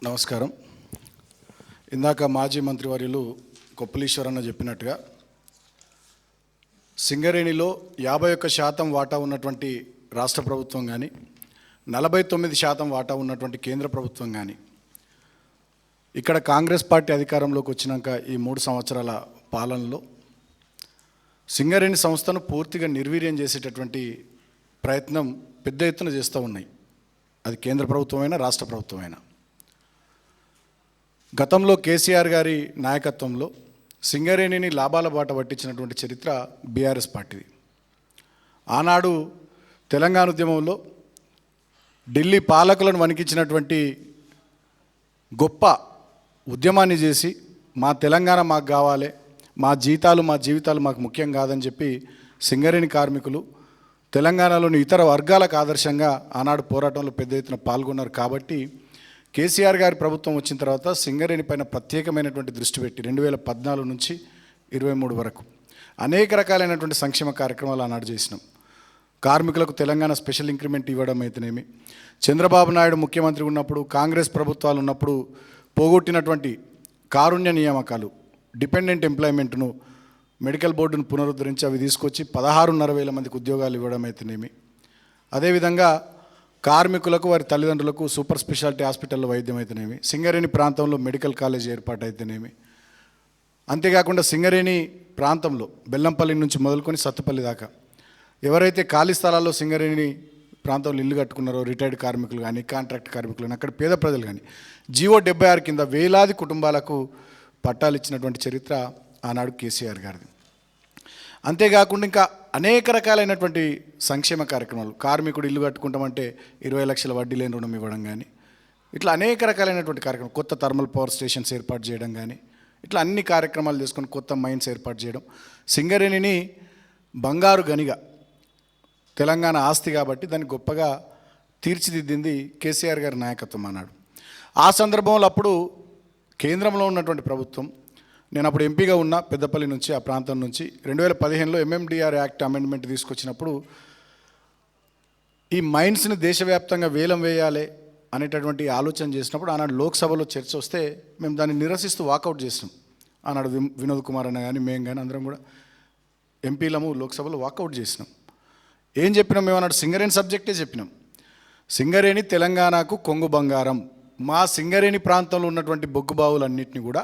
నమస్కారం. ఇందాక మాజీ మంత్రివర్యులు కొప్పులీశ్వరన్న చెప్పినట్టుగా సింగరేణిలో 51% వాటా ఉన్నటువంటి రాష్ట్ర ప్రభుత్వం కానీ 49% వాటా ఉన్నటువంటి కేంద్ర ప్రభుత్వం కానీ ఇక్కడ కాంగ్రెస్ పార్టీ అధికారంలోకి వచ్చినాక ఈ 3 సంవత్సరాల పాలనలో సింగరేణి సంస్థను పూర్తిగా నిర్వీర్యం చేసేటటువంటి ప్రయత్నం పెద్ద ఎత్తున చేస్తూ ఉన్నాయి. అది కేంద్ర ప్రభుత్వమైనా రాష్ట్ర ప్రభుత్వమైనా. గతంలో కేసీఆర్ గారి నాయకత్వంలో సింగరేణిని లాభాల బాట పట్టించినటువంటి చరిత్ర బీఆర్ఎస్ పార్టీది. ఆనాడు తెలంగాణ ఉద్యమంలో ఢిల్లీ పాలకులను వణికించినటువంటి గొప్ప ఉద్యమాన్ని చేసి మా తెలంగాణ మాకు కావాలి, మా జీవితాలు మాకు ముఖ్యం కాదని చెప్పి సింగరేణి కార్మికులు తెలంగాణలోని ఇతర వర్గాలకు ఆదర్శంగా ఆనాడు పోరాటంలో పెద్ద ఎత్తున పాల్గొన్నారు. కాబట్టి కేసీఆర్ గారి ప్రభుత్వం వచ్చిన తర్వాత సింగరేణి పైన ప్రత్యేకమైనటువంటి దృష్టి పెట్టి 2014 నుంచి 23 వరకు అనేక రకాలైనటువంటి సంక్షేమ కార్యక్రమాలు ఆనాడు చేసినాం. కార్మికులకు తెలంగాణ స్పెషల్ ఇంక్రిమెంట్ ఇవ్వడం అయితేనేమి, చంద్రబాబు నాయుడు ముఖ్యమంత్రి ఉన్నప్పుడు కాంగ్రెస్ ప్రభుత్వాలు ఉన్నప్పుడు పోగొట్టినటువంటి కారుణ్య నియామకాలు, డిపెండెంట్ ఎంప్లాయ్మెంట్ను మెడికల్ బోర్డును పునరుద్ధరించి అవి తీసుకొచ్చి 16,500 మందికి ఉద్యోగాలు ఇవ్వడం అయితేనేమి, అదేవిధంగా కార్మికులకు వారి తల్లిదండ్రులకు సూపర్ స్పెషాలిటీ హాస్పిటల్లో వైద్యం అయితేనేమి, సింగరేణి ప్రాంతంలో మెడికల్ కాలేజ్ ఏర్పాటు అయితేనేమి, అంతేకాకుండా సింగరేణి ప్రాంతంలో బెల్లంపల్లి నుంచి మొదలుకొని సత్తుపల్లి దాకా ఎవరైతే ఖాళీ స్థలాల్లో సింగరేణి ప్రాంతంలో ఇల్లు కట్టుకున్నారో రిటైర్డ్ కార్మికులు కానీ కాంట్రాక్ట్ కార్మికులు కానీ అక్కడ పేద ప్రజలు కానీ జీవో 76 కింద వేలాది కుటుంబాలకు పట్టాలు ఇచ్చినటువంటి చరిత్ర ఆనాడు కేసీఆర్ గారిది. అంతేకాకుండా ఇంకా అనేక రకాలైనటువంటి సంక్షేమ కార్యక్రమాలు, కార్మికుడు ఇల్లు కట్టుకుంటామంటే 20 లక్షల వడ్డీ లేని రుణం ఇవ్వడం కానీ, ఇట్లా అనేక రకాలైనటువంటి కార్యక్రమాలు, కొత్త థర్మల్ పవర్ స్టేషన్స్ ఏర్పాటు చేయడం కానీ, ఇట్లా అన్ని కార్యక్రమాలు చేసుకొని కొత్త మైన్స్ ఏర్పాటు చేయడం, సింగరేణిని బంగారు గనిగా తెలంగాణ ఆస్తి కాబట్టి దాన్ని గొప్పగా తీర్చిదిద్దింది కేసీఆర్ గారి నాయకత్వం అన్నాడు. ఆ సందర్భంలో అప్పుడు కేంద్రంలో ఉన్నటువంటి ప్రభుత్వం, నేను అప్పుడు ఎంపీగా ఉన్న పెద్దపల్లి నుంచి ఆ ప్రాంతం నుంచి 2015లో ఎంఎండిఆర్ యాక్ట్ అమెండ్మెంట్ తీసుకొచ్చినప్పుడు ఈ మైన్స్ని దేశవ్యాప్తంగా వేలం వేయాలి అనేటటువంటి ఆలోచన చేసినప్పుడు ఆనాడు లోక్సభలో చర్చ వస్తే మేము దాన్ని నిరసిస్తూ వాకౌట్ చేసినాం. ఆనాడు వినోద్ కుమార్ అన్న కానీ మేము కానీ అందరం కూడా ఎంపీలము లోక్సభలో వాకౌట్ చేసినాం. ఏం చెప్పినాం మేము అన్నాడు, సింగరేణి సబ్జెక్టే చెప్పినాం. సింగరేణి తెలంగాణకు కొంగు బంగారం, మా సింగరేణి ప్రాంతంలో ఉన్నటువంటి బొగ్గు బావులన్నింటినీ కూడా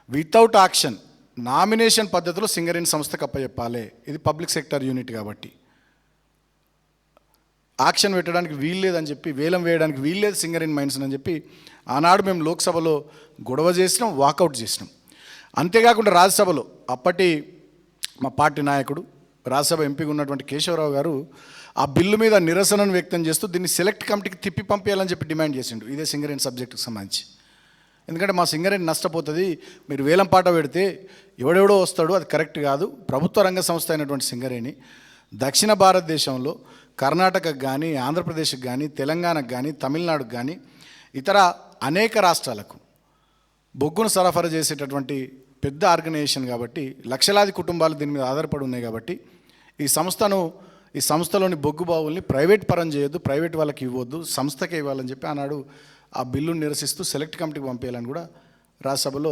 వితౌట్ ఆక్షన్ నామినేషన్ పద్ధతిలో సింగరేణి సంస్థకు అప్పచెప్పాలి. ఇది పబ్లిక్ సెక్టర్ యూనిట్ కాబట్టి ఆక్షన్ పెట్టడానికి వీల్లేదని చెప్పి, వేలం వేయడానికి వీల్లేదు సింగరేణి మైన్స్ అని చెప్పి ఆనాడు మేము లోక్సభలో గొడవ చేసినాం, వాకౌట్ చేసినాం. అంతేకాకుండా రాజ్యసభలో అప్పటి మా పార్టీ నాయకుడు రాజ్యసభ ఎంపీగా ఉన్నటువంటి కేశవరావు గారు ఆ బిల్లు మీద నిరసనను వ్యక్తం చేస్తూ దీన్ని సెలెక్ట్ కమిటీకి తిప్పి పంపించాలని చెప్పి డిమాండ్ చేసిండు, ఇదే సింగరేణి సబ్జెక్టుకు సంబంధించి. ఎందుకంటే మా సింగరేణి నష్టపోతుంది, మీరు వేలం పాట పెడితే ఎవడెవడో వస్తాడు, అది కరెక్ట్ కాదు. ప్రభుత్వ రంగ సంస్థ అయినటువంటి సింగరేణి దక్షిణ భారతదేశంలో కర్ణాటకకు కానీ, ఆంధ్రప్రదేశ్కి కానీ, తెలంగాణకు కానీ, తమిళనాడుకు కానీ ఇతర అనేక రాష్ట్రాలకు బొగ్గును సరఫరా చేసేటటువంటి పెద్ద ఆర్గనైజేషన్ కాబట్టి లక్షలాది కుటుంబాలు దీని మీద ఆధారపడి ఉన్నాయి. కాబట్టి ఈ సంస్థలోని బొగ్గు బావుల్ని ప్రైవేట్ పరం చేయొద్దు, ప్రైవేట్ వాళ్ళకి ఇవ్వద్దు, సంస్థకే ఇవ్వాలని చెప్పి ఆనాడు ఆ బిల్లును నిరసిస్తూ సెలెక్ట్ కమిటీకి పంపేయాలని కూడా రాజ్యసభలో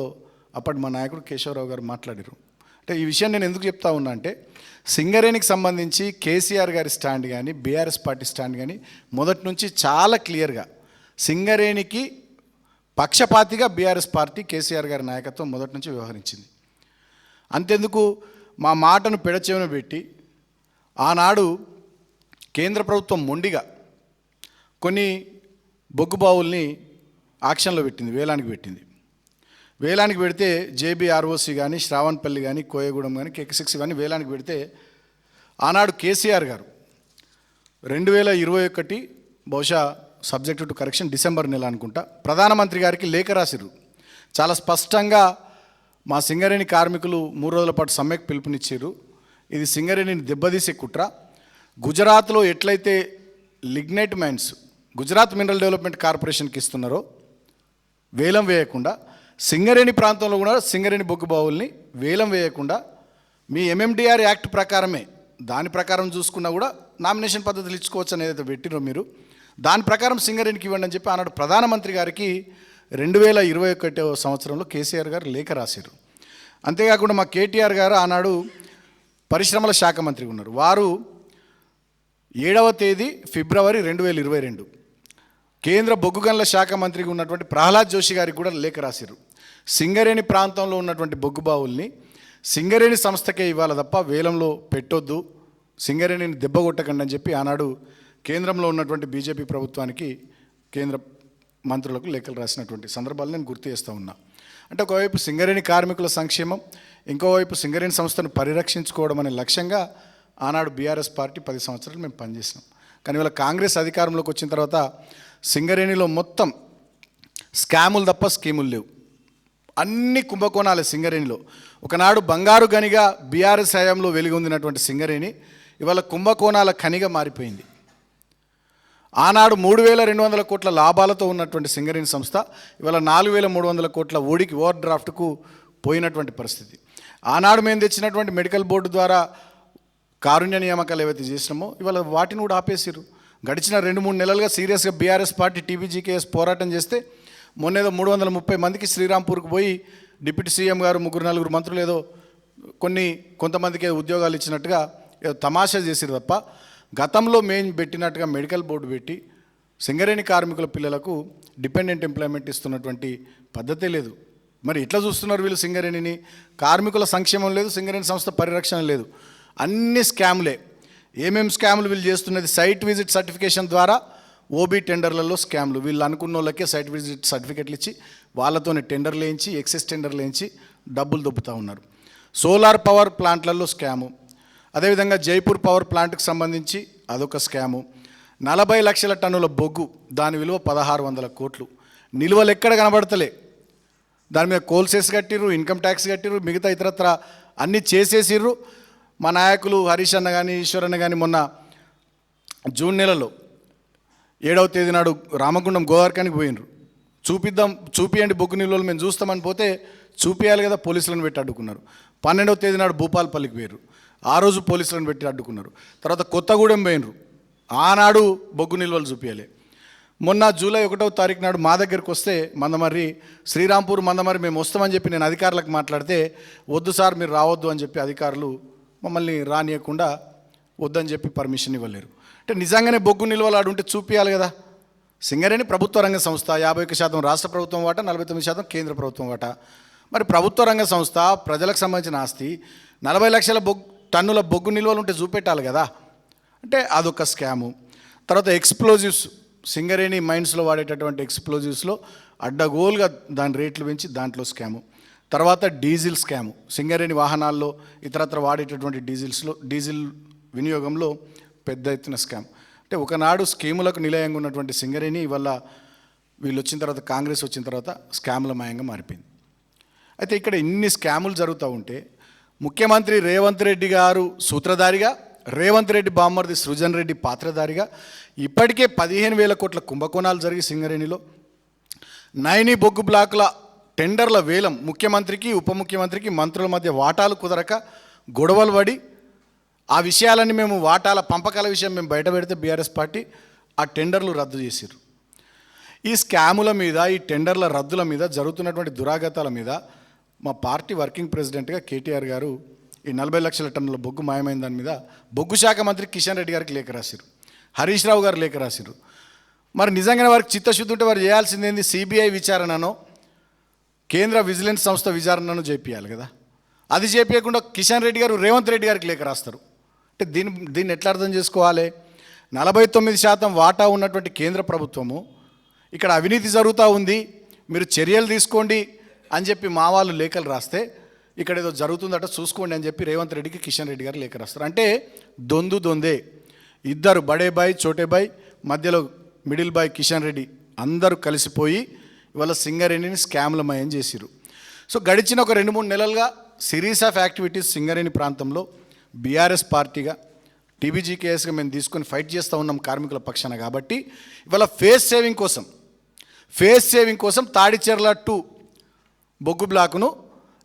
అప్పటి మా నాయకుడు కేశవరావు గారు మాట్లాడారు. అంటే ఈ విషయం నేను ఎందుకు చెప్తా ఉన్నా అంటే సింగరేణికి సంబంధించి కేసీఆర్ గారి స్టాండ్ కానీ బీఆర్ఎస్ పార్టీ స్టాండ్ కానీ మొదటి నుంచి చాలా క్లియర్గా సింగరేణికి పక్షపాతిగా బీఆర్ఎస్ పార్టీ కేసీఆర్ గారి నాయకత్వం మొదటి నుంచి వ్యవహరించింది. అంతెందుకు మా మాటను పెడచెవిన పెట్టి ఆనాడు కేంద్ర ప్రభుత్వం మొండిగా కొన్ని బొగ్గు బావుల్ని ఆక్షన్లో పెట్టింది, వేలానికి పెడితే జేబీఆర్ఓసి కానీ, శ్రావణపల్లి కానీ, కోయగూడెం కానీ, కేక్6 కానీ వేలానికి పెడితే ఆనాడు కేసీఆర్ గారు 2021 బహుశా సబ్జెక్టు టు కరెక్షన్ డిసెంబర్ నెల అనుకుంటా ప్రధానమంత్రి గారికి లేఖ రాసిరు. చాలా స్పష్టంగా మా సింగరేణి కార్మికులు 3 రోజుల పాటు సమ్మెకు పిలుపునిచ్చారు, ఇది సింగరేణిని దెబ్బతీసే కుట్ర. గుజరాత్లో ఎట్లయితే lignite mines Gujarat mineral development కార్పొరేషన్కి ఇస్తున్నారో వేలం వేయకుండా, సింగరేణి ప్రాంతంలో కూడా సింగరేణి బొగ్గు బావుల్ని వేలం వేయకుండా మీ ఎంఎండిఆర్ యాక్ట్ ప్రకారమే, దాని ప్రకారం చూసుకున్నా కూడా నామినేషన్ పద్ధతులు ఇచ్చుకోవచ్చు అని ఏదైతే పెట్టినో మీరు, దాని ప్రకారం సింగరేణికి ఇవ్వండి అని చెప్పి ఆనాడు ప్రధానమంత్రి గారికి 2021 సంవత్సరంలో కేసీఆర్ గారు లేఖ రాశారు. అంతేకాకుండా మా కేటీఆర్ గారు ఆనాడు పరిశ్రమల శాఖ మంత్రిగా ఉన్నారు. వారు 7వ తేదీ ఫిబ్రవరి 2022 కేంద్ర బొగ్గు గనుల శాఖ మంత్రిగా ఉన్నటువంటి ప్రహ్లాద్ జోషి గారికి కూడా లేఖ రాశారు. సింగరేణి ప్రాంతంలో ఉన్నటువంటి బొగ్గు బావుల్ని సింగరేణి సంస్థకే ఇవ్వాలి తప్ప వేలంలో పెట్టొద్దు, సింగరేణిని దెబ్బగొట్టకండి అని చెప్పి ఆనాడు కేంద్రంలో ఉన్నటువంటి బీజేపీ ప్రభుత్వానికి కేంద్ర మంత్రులకు లేఖలు రాసినటువంటి సందర్భాలు నేను గుర్తు చేస్తూ ఉన్నా. అంటే ఒకవైపు సింగరేణి కార్మికుల సంక్షేమం, ఇంకోవైపు సింగరేణి సంస్థను పరిరక్షించుకోవడం అనే లక్ష్యంగా ఆనాడు బీఆర్ఎస్ పార్టీ 10 సంవత్సరాలు మేము పనిచేసినాం. కానీ ఇవాళ కాంగ్రెస్ అధికారంలోకి వచ్చిన తర్వాత సింగరేణిలో మొత్తం స్కాములు తప్ప స్కీములు లేవు. అన్ని కుంభకోణాలే సింగరేణిలో. ఒకనాడు బంగారు గనిగా బీఆర్ఎస్ హయాంలో వెలుగొందినటువంటి సింగరేణి ఇవాళ కుంభకోణాల ఖనిగా మారిపోయింది. ఆనాడు 3,200 కోట్ల లాభాలతో ఉన్నటువంటి సింగరేణి సంస్థ ఇవాళ 4,300 కోట్ల ఓవర్ డ్రాఫ్ట్కు పోయినటువంటి పరిస్థితి. ఆనాడు మేము తెచ్చినటువంటి మెడికల్ బోర్డు ద్వారా కారుణ్య నియామకాలు ఏవైతే చేసినామో ఇవాళ వాటిని కూడా ఆపేసారు. గడిచిన 2-3 నెలలుగా సీరియస్గా బీఆర్ఎస్ పార్టీ టీబీజీకేఎస్ పోరాటం చేస్తే మొన్నేదో 330 మందికి శ్రీరాంపూర్కి పోయి డిప్యూటీ సీఎం గారు 3-4 మంత్రులు ఏదో కొంతమందికి ఉద్యోగాలు ఇచ్చినట్టుగా ఏదో తమాషా చేసిరు తప్ప గతంలో మేము పెట్టినట్టుగా మెడికల్ బోర్డు పెట్టి సింగరేణి కార్మికుల పిల్లలకు డిపెండెంట్ ఎంప్లాయ్మెంట్ ఇస్తున్నటువంటి పద్ధతే లేదు. మరి ఇట్లా చూస్తున్నారు వీళ్ళు సింగరేణిని. కార్మికుల సంక్షేమం లేదు, సింగరేణి సంస్థ పరిరక్షణ లేదు, అన్ని స్కాములే. ఏమేమి స్కాములు వీళ్ళు చేస్తున్నది? సైట్ విజిట్ సర్టిఫికేషన్ ద్వారా ఓబీ టెండర్లలో స్కామ్లు. వీళ్ళు అనుకున్న వాళ్ళకే సైట్ విజిట్ సర్టిఫికెట్లు ఇచ్చి వాళ్ళతోనే టెండర్లు వేయించి ఎక్సెస్ టెండర్లు వేయించి డబ్బులు దొబ్బుతూ ఉన్నారు. సోలార్ పవర్ ప్లాంట్లలో స్కాము. అదేవిధంగా జైపూర్ పవర్ ప్లాంట్కి సంబంధించి అదొక స్కాము. 40 లక్షల టన్నుల బొగ్గు, దాని విలువ 1,600 కోట్లు. నిల్వలు ఎక్కడ కనబడతలే. దాని మీద కోల్ సెస్ కట్టిర్రు, ఇన్కమ్ ట్యాక్స్ కట్టిర్రు, మిగతా ఇతరత్ర అన్నీ చేసేసిర్రు. మా నాయకులు హరీష్ అన్న కానీ ఈశ్వర్ అన్న కానీ మొన్న జూన్ నెలలో 7వ తేదీ నాడు రామగుండం గోదావరికానికి పోయినరు. చూపియండి బొగ్గు నిల్వలు మేము చూస్తామని పోతే చూపియాలి కదా, పోలీసులను పెట్టి అడ్డుకున్నారు. 12వ తేదీ నాడు భూపాల్పల్లికి పోయినరు. ఆ రోజు పోలీసులను పెట్టి అడ్డుకున్నారు. తర్వాత కొత్తగూడెం పోయినరు. ఆనాడు బొగ్గు నిల్వలు చూపించాలి. మొన్న జూలై 1వ తారీఖు నాడు మా దగ్గరికి వస్తే మందమర్రి శ్రీరాంపూర్ మందమర్రి మేము వస్తామని చెప్పి నేను అధికారులకు మాట్లాడితే వద్దు సార్ మీరు రావద్దు అని చెప్పి అధికారులు మమ్మల్ని రానియకుండా వద్దని చెప్పి పర్మిషన్ ఇవ్వలేరు. అంటే నిజంగానే బొగ్గు నిల్వలు ఆడుంటే చూపించాలి కదా. సింగరేణి ప్రభుత్వ రంగ సంస్థ, 51% రాష్ట్ర ప్రభుత్వం వాటా, 49% కేంద్ర ప్రభుత్వం వాటా. మరి ప్రభుత్వ రంగ సంస్థ, ప్రజలకు సంబంధించిన ఆస్తి, 40 లక్షల టన్నుల బొగ్గు నిల్వలు ఉంటే చూపెట్టాలి కదా. అంటే అదొక స్కాము. తర్వాత ఎక్స్ప్లోజివ్స్, సింగరేణి మైన్స్లో వాడేటటువంటి ఎక్స్ప్లోజివ్స్లో అడ్డగోలుగా దాని రేట్లు పెంచి దాంట్లో స్కాము. తర్వాత డీజిల్ స్కాము. సింగరేణి వాహనాల్లో ఇతరత్ర వాడేటటువంటి డీజిల్ వినియోగంలో పెద్ద ఎత్తున స్కామ్. అంటే ఒకనాడు స్కీములకు నిలయంగా ఉన్నటువంటి సింగరేణి ఇవాళ వీళ్ళు వచ్చిన తర్వాత, కాంగ్రెస్ వచ్చిన తర్వాత స్కాములమయంగా మారిపోయింది. అయితే ఇక్కడ ఇన్ని స్కాములు జరుగుతూ ఉంటే ముఖ్యమంత్రి రేవంత్ రెడ్డి గారు సూత్రధారిగా, రేవంత్ రెడ్డి బామ్మర్ది సృజన్ రెడ్డి పాత్రధారిగా ఇప్పటికే 15,000 కోట్ల కుంభకోణాలు జరిగి సింగరేణిలో నైని బొగ్గు బ్లాకుల టెండర్ల వేలం, ముఖ్యమంత్రికి ఉప ముఖ్యమంత్రికి మంత్రుల మధ్య వాటాలు కుదరక గొడవలు పడి ఆ విషయాలన్నీ మేము వాటాల పంపకాల విషయం మేము బయట పెడితే బీఆర్ఎస్ పార్టీ ఆ టెండర్లు రద్దు చేశారు. ఈ స్కాముల మీద, ఈ టెండర్ల రద్దుల మీద, జరుగుతున్నటువంటి దురాగతాల మీద మా పార్టీ వర్కింగ్ ప్రెసిడెంట్గా కేటీఆర్ గారు ఈ 40 లక్షల టన్నుల బొగ్గు మాయమైన దాని మీద బొగ్గు శాఖ మంత్రి కిషన్ రెడ్డి గారికి లేఖ రాశారు, హరీష్ రావు గారు లేఖ రాశారు. మరి నిజంగానే వారికి చిత్తశుద్ధి ఉంటే వారు చేయాల్సింది ఏంది? సిబిఐ విచారణనో కేంద్ర విజిలెన్స్ సంస్థ విచారణను చేపియాలి కదా. అది చేపించకుండా కిషన్ రెడ్డి గారు రేవంత్ రెడ్డి గారికి లేఖ రాస్తారు. అంటే దీన్ని ఎట్లా అర్థం చేసుకోవాలి? 49% వాటా ఉన్నటువంటి కేంద్ర ప్రభుత్వము ఇక్కడ అవినీతి జరుగుతూ ఉంది, మీరు చర్యలు తీసుకోండి అని చెప్పి మా వాళ్ళు లేఖలు రాస్తే ఇక్కడ ఏదో జరుగుతుందట చూసుకోండి అని చెప్పి రేవంత్ రెడ్డికి కిషన్ రెడ్డి గారు లేఖ రాస్తారు. అంటే దొందే ఇద్దరు, బడే బాయ్ చోటే బాయ్, మధ్యలో మిడిల్ బాయ్ కిషన్ రెడ్డి అందరూ కలిసిపోయి ఇవాళ సింగరేణిని స్కామ్లమయం చేసిరు. సో గడిచిన ఒక 2-3 నెలలుగా సిరీస్ ఆఫ్ యాక్టివిటీస్ సింగరేణి ప్రాంతంలో బీఆర్ఎస్ పార్టీగా టీబీజీకేఎస్గా మేము తీసుకొని ఫైట్ చేస్తూ ఉన్నాం కార్మికుల పక్షాన. కాబట్టి ఇవాళ ఫేస్ సేవింగ్ కోసం తాడిచెర్ల 2 బొగ్గు బ్లాకును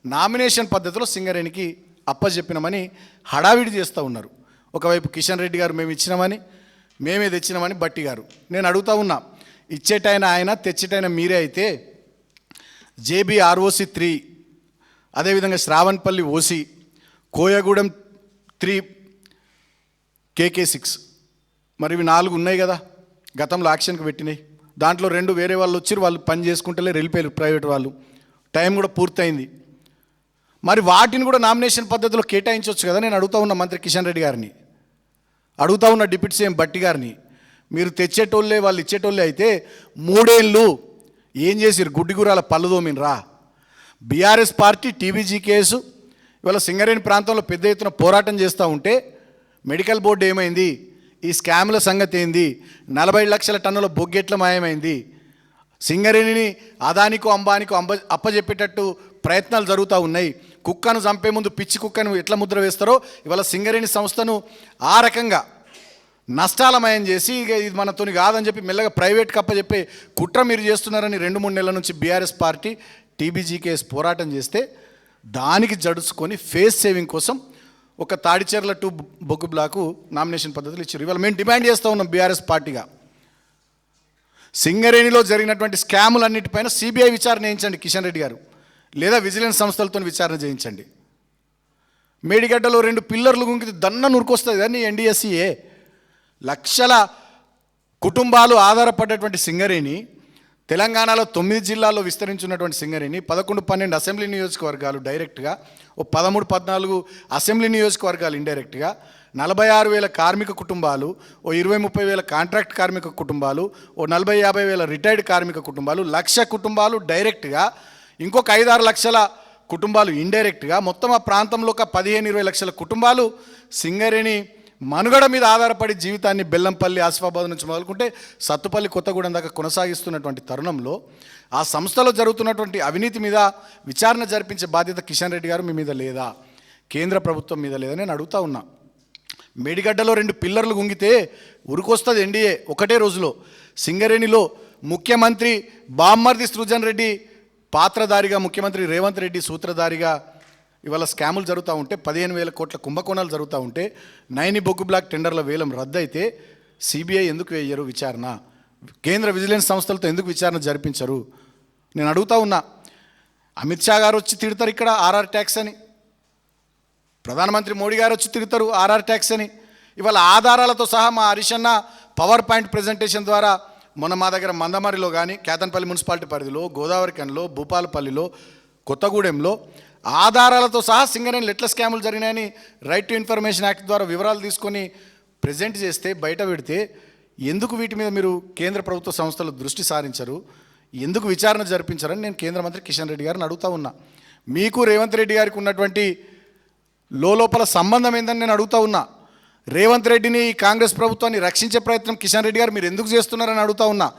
నామినేషన్ పద్ధతిలో సింగరేణికి అప్పచెప్పినామని హడావిడి చేస్తూ ఉన్నారు. ఒకవైపు కిషన్ రెడ్డి గారు మేము ఇచ్చినామని, మేమే తెచ్చినామని బట్టి గారు. నేను అడుగుతా ఉన్నా, ఇచ్చేటైనా ఆయన తెచ్చేటైనా మీరే అయితే JBROC 3, అదేవిధంగా శ్రావణపల్లి ఓసి, కోయగూడెం 3, KK6. మరి ఇవి 4 ఉన్నాయి కదా, గతంలో యాక్షన్కి పెట్టినాయి. దాంట్లో 2 వేరే వాళ్ళు వచ్చి వాళ్ళు పని చేసుకుంటలే వెళ్ళిపోయారు, ప్రైవేట్ వాళ్ళు. టైం కూడా పూర్తయింది. మరి వాటిని కూడా నామినేషన్ పద్ధతిలో కేటాయించవచ్చు కదా. నేను అడుగుతా ఉన్న మంత్రి కిషన్ రెడ్డి గారిని, అడుగుతా ఉన్న డిప్యూటీ సీఎం బట్టి గారిని, మీరు తెచ్చేటోళ్ళే వాళ్ళు ఇచ్చేటోళ్ళే అయితే 3 ఏళ్ళు ఏం చేసిరు? గుడ్డిగురాల పళ్ళు దోమినరా? బీఆర్ఎస్ పార్టీ TBG కేసు ఇవాళ సింగరేణి ప్రాంతంలో పెద్ద ఎత్తున పోరాటం చేస్తూ ఉంటే మెడికల్ బోర్డు ఏమైంది? ఈ స్కామ్ల సంగతి ఏంది? 40 లక్షల టన్నుల బొగ్గెట్ల మాయమైంది? సింగరేణిని అదానికో అంబానికో అప్పజెప్పేటట్టు ప్రయత్నాలు జరుగుతూ ఉన్నాయి. కుక్కను చంపే ముందు పిచ్చి కుక్కను ఎట్లా ముద్ర వేస్తారో ఇవాళ సింగరేణి సంస్థను ఆ రకంగా నష్టాలమయం చేసి ఇక ఇది మనతోని కాదని చెప్పి మెల్లగా ప్రైవేట్కి అప్పచెప్పే కుట్ర మీరు చేస్తున్నారని 2-3 నెలల నుంచి బీఆర్ఎస్ పార్టీ TBG కేసు పోరాటం చేస్తే దానికి జడుచుకొని ఫేస్ సేవింగ్ కోసం ఒక తాడిచెర్ల 2 బొగ్గు బ్లాకు నామినేషన్ పద్ధతులు ఇచ్చారు. ఇవాళ మేము డిమాండ్ చేస్తూ ఉన్నాం బీఆర్ఎస్ పార్టీగా, సింగరేణిలో జరిగినటువంటి స్కాములన్నిటిపైన CBI విచారణ చేయించండి కిషన్ రెడ్డి గారు, లేదా విజిలెన్స్ సంస్థలతో విచారణ చేయించండి. మేడిగడ్డలో 2 పిల్లర్లు గుంకి దన్న నురుకొస్తుంది కానీ NDSCA. లక్షల కుటుంబాలు ఆధారపడ్డటువంటి సింగరేణి, తెలంగాణలో 9 జిల్లాల్లో విస్తరించున్నటువంటి సింగరేణి, 11-12 అసెంబ్లీ నియోజకవర్గాలు డైరెక్ట్గా, 13-14 అసెంబ్లీ నియోజకవర్గాలు ఇండైరెక్ట్గా, 46,000 కార్మిక కుటుంబాలు, 20-30 వేల కాంట్రాక్ట్ కార్మిక కుటుంబాలు, 40-50 వేల రిటైర్డ్ కార్మిక కుటుంబాలు, 1,00,000 కుటుంబాలు డైరెక్ట్గా, ఇంకొక 5-6 లక్షల కుటుంబాలు ఇండైరెక్ట్గా, మొత్తం ఆ ప్రాంతంలో ఒక 15-20 లక్షల కుటుంబాలు సింగరేణి మనుగడ మీద ఆధారపడి జీవితాన్ని బెల్లంపల్లి ఆసిఫాబాద్ నుంచి మొదలుకుంటే సత్తుపల్లి కొత్తగూడెం దాకా కొనసాగిస్తున్నటువంటి తరుణంలో ఆ సంస్థలో జరుగుతున్నటువంటి అవినీతి మీద విచారణ జరిపించే బాధ్యత కిషన్ రెడ్డి గారు మీ మీద లేదా, కేంద్ర ప్రభుత్వం మీద లేదా? నేను అడుగుతా ఉన్నా. మేడిగడ్డలో 2 పిల్లర్లు గుంగితే ఉరికొస్తుంది NDA ఒకటే రోజులో. సింగరేణిలో ముఖ్యమంత్రి బామ్మర్ది సృజన్ రెడ్డి పాత్రధారిగా, ముఖ్యమంత్రి రేవంత్ రెడ్డి సూత్రధారిగా ఇవాళ స్కాములు జరుగుతూ ఉంటే, 15,000 కోట్ల కుంభకోణాలు జరుగుతూ ఉంటే, 9 బొగ్గు బ్లాక్ టెండర్ల వేలం రద్దయితే CBI ఎందుకు వేయరు విచారణ? కేంద్ర విజిలెన్స్ సంస్థలతో ఎందుకు విచారణ జరిపించరు? నేను అడుగుతా ఉన్నా. అమిత్ షా గారు వచ్చి తిడతారు ఇక్కడ RR ట్యాక్స్ అని, ప్రధానమంత్రి మోడీ గారు వచ్చి తిడతారు RR ట్యాక్స్ అని. ఇవాళ ఆధారాలతో సహా మా హరీషన్న పవర్ పాయింట్ ప్రజెంటేషన్ ద్వారా మొన్న మా దగ్గర మందమరిలో కానీ, కేతన్పల్లి మున్సిపాలిటీ పరిధిలో, గోదావరిఖనిలో, భూపాలపల్లిలో, కొత్తగూడెంలో ఆధారాలతో సహా సింగరేణిలో ఎట్లా స్కాములు జరిగినాయని రైట్ టు ఇన్ఫర్మేషన్ యాక్ట్ ద్వారా వివరాలు తీసుకొని ప్రజెంట్ చేస్తే, బయట పెడితే ఎందుకు వీటి మీద మీరు కేంద్ర ప్రభుత్వ సంస్థలు దృష్టి సారించరు? ఎందుకు విచారణ జరిపించారని నేను కేంద్ర మంత్రి కిషన్ రెడ్డి గారిని అడుగుతా ఉన్నా. మీకు రేవంత్ రెడ్డి గారికి ఉన్నటువంటి లోపల సంబంధం ఏందని నేను అడుగుతా ఉన్నా. రేవంత్ రెడ్డిని, కాంగ్రెస్ ప్రభుత్వాన్ని రక్షించే ప్రయత్నం కిషన్ రెడ్డి గారు మీరు ఎందుకు చేస్తున్నారని అడుగుతా ఉన్నా.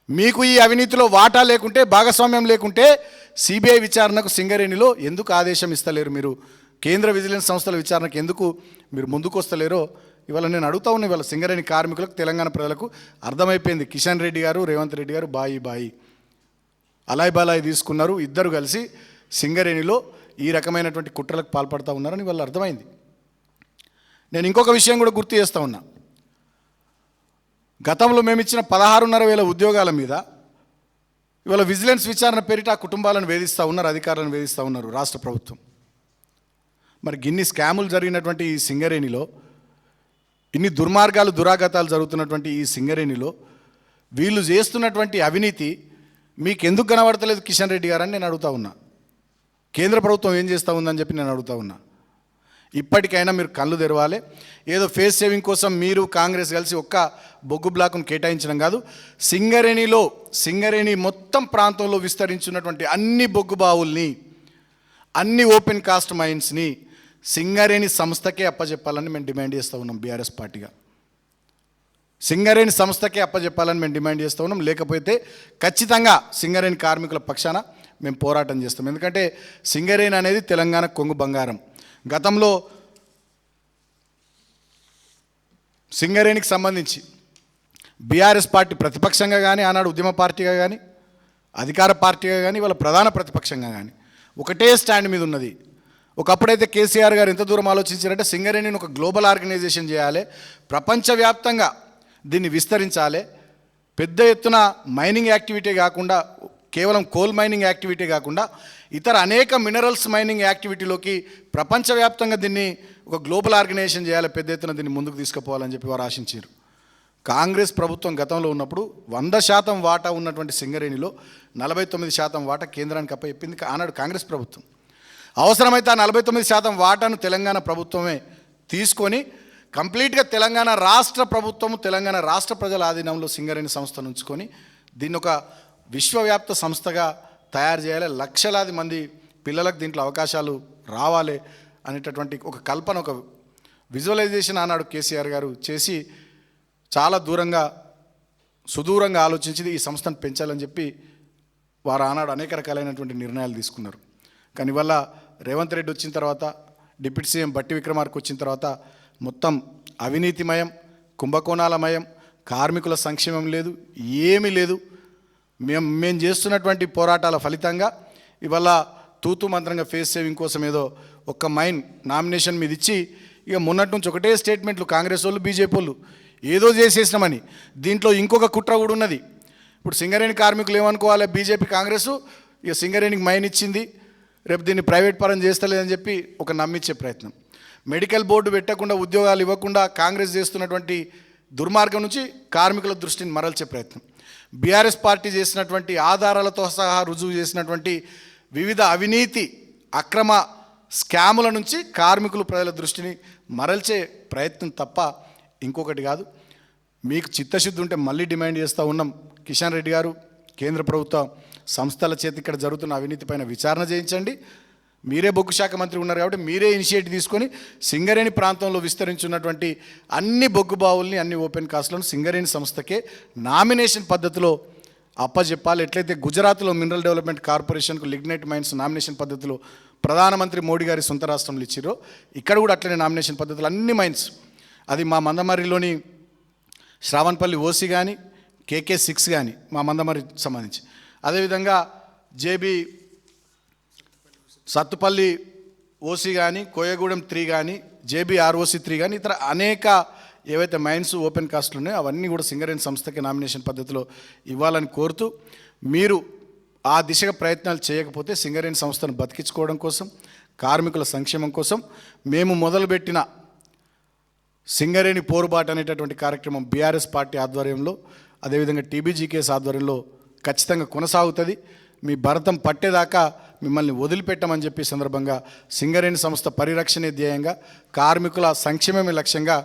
మీకు ఈ అవినీతిలో వాటా లేకుంటే, భాగస్వామ్యం లేకుంటే CBI విచారణకు సింగరేణిలో ఎందుకు ఆదేశం ఇస్తలేరు? మీరు కేంద్ర విజిలెన్స్ సంస్థల విచారణకు ఎందుకు మీరు ముందుకు వస్తలేరో ఇవాళ నేను అడుగుతా ఉన్నా. ఇవాళ సింగరేణి కార్మికులకు, తెలంగాణ ప్రజలకు అర్థమైపోయింది. కిషన్ రెడ్డి గారు, రేవంత్ రెడ్డి గారు బాయి అలాయ్ బాలాయి తీసుకున్నారు. ఇద్దరు కలిసి సింగరేణిలో ఈ రకమైనటువంటి కుట్రలకు పాల్పడుతూ ఉన్నారని వాళ్ళు అర్థమైంది. నేను ఇంకొక విషయం కూడా గుర్తు చేస్తూ ఉన్నా. గతంలో మేము ఇచ్చిన 16,500 ఉద్యోగాల మీద ఇవాళ విజిలెన్స్ విచారణ పేరిట ఆ కుటుంబాలను వేధిస్తూ ఉన్నారు, అధికారులను వేధిస్తూ ఉన్నారు రాష్ట్ర ప్రభుత్వం. మరి గిన్ని స్కాములు జరిగినటువంటి ఈ సింగరేణిలో, ఇన్ని దుర్మార్గాలు, దురాఘాతాలు జరుగుతున్నటువంటి ఈ సింగరేణిలో వీళ్ళు చేస్తున్నటువంటి అవినీతి మీకు ఎందుకు కనబడతలేదు కిషన్ రెడ్డి గారని నేను అడుగుతా ఉన్నా. కేంద్ర ప్రభుత్వం ఏం చేస్తూ ఉందని చెప్పి నేను అడుగుతా ఉన్నా. ఇప్పటికైనా మీరు కళ్ళు తెరవాలి. ఏదో ఫేస్ సేవింగ్ కోసం మీరు కాంగ్రెస్ కలిసి ఒక్క బొగ్గు బ్లాక్ను కేటాయించడం కాదు, సింగరేణి మొత్తం ప్రాంతంలో విస్తరించున్నటువంటి అన్ని బొగ్గు బావుల్ని, అన్ని ఓపెన్ కాస్ట్ మైన్స్ని సింగరేణి సంస్థకే అప్పచెప్పాలని మేము డిమాండ్ చేస్తూ ఉన్నాం. బీఆర్ఎస్ పార్టీగా సింగరేణి సంస్థకే అప్పచెప్పాలని మేము డిమాండ్ చేస్తూ ఉన్నాం. లేకపోతే ఖచ్చితంగా సింగరేణి కార్మికుల పక్షాన మేము పోరాటం చేస్తాం. ఎందుకంటే సింగరేణి అనేది తెలంగాణ కొంగు బంగారం. గతంలో సింగరేణికి సంబంధించి బీఆర్ఎస్ పార్టీ ప్రతిపక్షంగా కానీ, ఆనాడు ఉద్యమ పార్టీగా కానీ, అధికార పార్టీగా కానీ, వాళ్ళ ప్రధాన ప్రతిపక్షంగా కానీ ఒకటే స్టాండ్ మీద ఉన్నది. ఒకప్పుడైతే కేసీఆర్ గారు ఎంత దూరం ఆలోచించారంటే సింగరేణిని ఒక గ్లోబల్ ఆర్గనైజేషన్ చేయాలి, ప్రపంచవ్యాప్తంగా దీన్ని విస్తరించాలి, పెద్ద ఎత్తున మైనింగ్ యాక్టివిటీ కాకుండా కేవలం కోల్ మైనింగ్ యాక్టివిటీ కాకుండా ఇతర అనేక మినరల్స్ మైనింగ్ యాక్టివిటీలోకి ప్రపంచవ్యాప్తంగా దీన్ని ఒక గ్లోబల్ ఆర్గనైజేషన్ చేయాలి, పెద్ద ఎత్తున దీన్ని ముందుకు తీసుకుపోవాలని చెప్పి వారు ఆశించారు. కాంగ్రెస్ ప్రభుత్వం గతంలో ఉన్నప్పుడు 100% వాటా ఉన్నటువంటి సింగరేణిలో 49% వాటా కేంద్రానికి అప్పచెప్పింది ఆనాడు కాంగ్రెస్ ప్రభుత్వం. అవసరమైతే ఆ 49% వాటాను తెలంగాణ ప్రభుత్వమే తీసుకొని కంప్లీట్గా తెలంగాణ రాష్ట్ర ప్రభుత్వము తెలంగాణ రాష్ట్ర ప్రజల ఆధీనంలో సింగరేణి సంస్థను ఉంచుకొని దీన్ని ఒక విశ్వవ్యాప్త సంస్థగా తయారు చేయాలి, లక్షలాది మంది పిల్లలకు దీంట్లో అవకాశాలు రావాలి అనేటటువంటి ఒక కల్పన, ఒక విజువలైజేషన్ ఆనాడు కేసీఆర్ గారు చేసి చాలా సుదూరంగా ఆలోచించి ఈ సంస్థను పెంచాలని చెప్పి వారు ఆనాడు అనేక రకాలైనటువంటి నిర్ణయాలు తీసుకున్నారు. కానీ ఇవాళ రేవంత్ రెడ్డి వచ్చిన తర్వాత, డిప్యూటీ సీఎం బట్టి విక్రమార్క వచ్చిన తర్వాత మొత్తం అవినీతిమయం, కుంభకోణాలమయం, కార్మికుల సంక్షేమం లేదు, ఏమీ లేదు. మేము చేస్తున్నటువంటి పోరాటాల ఫలితంగా ఇవాళ తూతు మంత్రంగా ఫేస్ సేవింగ్ కోసం ఏదో ఒక్క మైన్ నామినేషన్ మీద ఇచ్చి ఇక మొన్నటి నుంచి ఒకటే స్టేట్మెంట్లు కాంగ్రెస్ వాళ్ళు బీజేపీ వాళ్ళు ఏదో చేసేసినామని. దీంట్లో ఇంకొక కుట్ర కూడా ఉన్నది. ఇప్పుడు సింగరేణి కార్మికులు ఏమనుకోవాలి, బీజేపీ కాంగ్రెస్ ఇక సింగరేణికి మైన్ ఇచ్చింది, రేపు దీన్ని ప్రైవేట్ పరం చేస్తలేదని చెప్పి ఒక నమ్మించే ప్రయత్నం. మెడికల్ బోర్డు పెట్టకుండా, ఉద్యోగాలు ఇవ్వకుండా కాంగ్రెస్ చేస్తున్నటువంటి దుర్మార్గం నుంచి కార్మికుల దృష్టిని మరల్చే ప్రయత్నం. బీఆర్ఎస్ పార్టీ చేసినటువంటి ఆధారాలతో సహా రుజువు చేసినటువంటి వివిధ అవినీతి అక్రమ స్కాముల నుంచి కార్మికులు ప్రజల దృష్టిని మరల్చే ప్రయత్నం తప్ప ఇంకొకటి కాదు. మీకు చిత్తశుద్ధి ఉంటే మళ్ళీ డిమాండ్ చేస్తూ ఉన్నాం, కిషన్ రెడ్డి గారు కేంద్ర ప్రభుత్వ సంస్థల చేతి ఇక్కడ జరుగుతున్న అవినీతి పైన విచారణ చేయించండి. మీరే బొగ్గు శాఖ మంత్రి ఉన్నారు కాబట్టి మీరే ఇనిషియేటివ్ తీసుకొని సింగరేణి ప్రాంతంలో విస్తరించున్నటువంటి అన్ని బొగ్గు బావుల్ని, అన్ని ఓపెన్ కాస్ట్లను సింగరేణి సంస్థకే నామినేషన్ పద్ధతిలో అప్పచెప్పాలి. ఎట్లయితే గుజరాత్లో మినరల్ డెవలప్మెంట్ కార్పొరేషన్కు లిగ్నైట్ మైన్స్ నామినేషన్ పద్ధతిలో ప్రధానమంత్రి మోడీ గారి సొంత రాష్ట్రంలో ఇచ్చిరో ఇక్కడ కూడా అట్లనే నామినేషన్ పద్ధతులు అన్ని మైన్స్, అది మా మందమర్రిలోని శ్రావణపల్లి ఓసీ కానీ, KK6 కానీ మా మందమర్రి సంబంధించి, అదేవిధంగా జేబీ సత్తుపల్లి ఓసీ కానీ, కోయగూడెం 3 కానీ, JBROC3 కానీ, ఇతర అనేక ఏవైతే మైన్స్ ఓపెన్ కాస్ట్లు ఉన్నాయో అవన్నీ కూడా సింగరేణి సంస్థకి నామినేషన్ పద్ధతిలో ఇవ్వాలని కోరుతూ, మీరు ఆ దిశగా ప్రయత్నాలు చేయకపోతే సింగరేణి సంస్థను బతికించుకోవడం కోసం, కార్మికుల సంక్షేమం కోసం మేము మొదలుపెట్టిన సింగరేణి పోరుబాటు అనేటటువంటి కార్యక్రమం బీఆర్ఎస్ పార్టీ ఆధ్వర్యంలో, అదేవిధంగా TBGKS ఆధ్వర్యంలో ఖచ్చితంగా కొనసాగుతుంది. మీ భరతం పట్టేదాకా మిమ్మల్ని వదిలిపెట్టమని చెప్పి సందర్భంగా సింగరేణి సంస్థ పరిరక్షణే ధ్యేయంగా, కార్మికుల సంక్షేమమే లక్ష్యంగా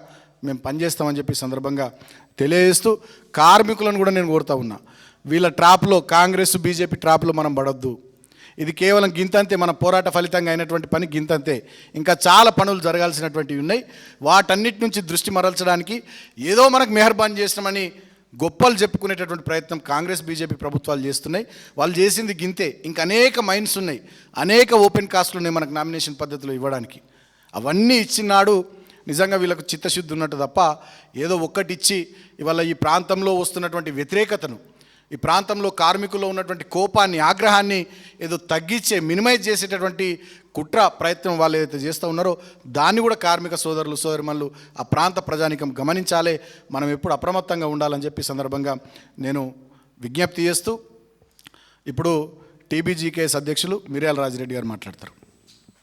మేము పనిచేస్తామని చెప్పి సందర్భంగా తెలియజేస్తూ, కార్మికులను కూడా నేను కోరుతా ఉన్నా, వీళ్ళ ట్రాప్లో, కాంగ్రెస్ బీజేపీ ట్రాప్లో మనం పడొద్దు. ఇది కేవలం గింతంతే, మన పోరాట ఫలితంగా అయినటువంటి పని గింతంతే. ఇంకా చాలా పనులు జరగాల్సినటువంటివి ఉన్నాయి. వాటన్నిటి నుంచి దృష్టి మరల్చడానికి ఏదో మనకు మెహర్బాన్ చేసినామని గొప్పలు చెప్పుకునేటటువంటి ప్రయత్నం కాంగ్రెస్ బీజేపీ ప్రభుత్వాలు చేస్తున్నాయి. వాళ్ళు చేసింది గింతే, ఇంకా అనేక మైన్స్ ఉన్నాయి, అనేక ఓపెన్ కాస్ట్లు ఉన్నాయి మనకు నామినేషన్ పద్ధతిలో ఇవ్వడానికి. అవన్నీ ఇచ్చినాడు నిజంగా వీళ్ళకు చిత్తశుద్ధి ఉన్నట్టు తప్ప ఏదో ఒక్కటి ఇచ్చి ఇవాళ ఈ ప్రాంతంలో వస్తున్నటువంటి వ్యతిరేకతను, ఈ ప్రాంతంలో కార్మికుల్లో ఉన్నటువంటి కోపాన్ని, ఆగ్రహాన్ని ఏదో తగ్గించే, మినిమైజ్ చేసేటటువంటి కుట్ర ప్రయత్నం వాళ్ళు ఏదైతే చేస్తూ ఉన్నారో దాన్ని కూడా కార్మిక సోదరులు సోదరిమణులు, ఆ ప్రాంత ప్రజానికం గమనించాలి. మనం ఎప్పుడు అప్రమత్తంగా ఉండాలని చెప్పి సందర్భంగా నేను విజ్ఞప్తి చేస్తూ, ఇప్పుడు TBGKS అధ్యక్షులు మిర్యాల రాజిరెడ్డి గారు మాట్లాడతారు.